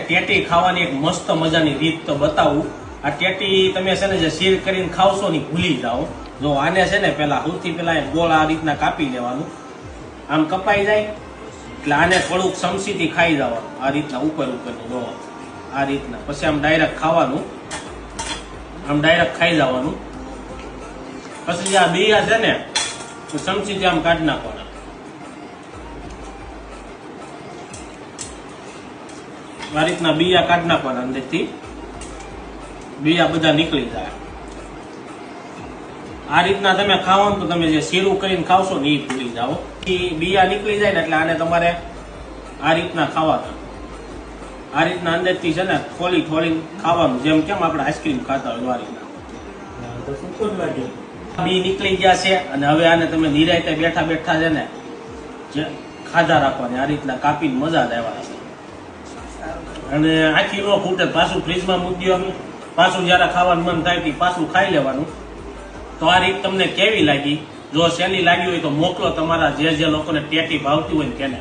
ટેટી ખાવાની એક મસ્ત મજાની રીત તો બતાવું। આ ટેટી તમે છે ને જે શીર કરીને ખાવશો ને ભૂલી જાઓ। જો આને છે ને પેલા સૌથી પેલા ગોળ આ રીતના કાપી લેવાનું, આમ કપાઈ જાય એટલે આને થોડુંક ચમચીથી ખાઈ જવાનું, આ રીતના ઉપર જો આ રીતના, પછી આમ ડાયરેક્ટ ખાવાનું, આમ ડાયરેક્ટ ખાઈ જવાનું। પછી આ બિયા છે ને ચમચીથી આમ કાઢી નાખવાના, આ રીતના બિયા કાઢી નાખવાના, અંદરથી બિયા બધા નીકળી જાય। આ રીતના તમે ખાવાનું તો તમે જે શીરું કરીને ખાવશો ને એ ભૂલી જાઓ, બિયા નીકળી જાય ને એટલે આને તમારે આ રીતના ખાવાના, આ રીતના અંદરથી છે ને થોડી ખાવાનું, જેમ કેમ આપણે આઈસ્ક્રીમ ખાતા હોય આ રીતના। બી નીકળી ગયા છે અને હવે આને તમે નિરાયતે બેઠા બેઠા છે ને જે ખાધા રાખવાની, આ રીતના કાપીને મજા જ આવ્યા છે। અને આખી નો ફૂટે, પાછું ફ્રીજમાં મૂકી દેવાનું, પાછું જયારે ખાવાનું મન થાય પાછું ખાઈ લેવાનું। તો આ રીત તમને કેવી લાગી? જો સહેલી લાગી હોય તો મોકલો તમારા જે લોકોને ટેટી ભાવતી હોય ને તેને।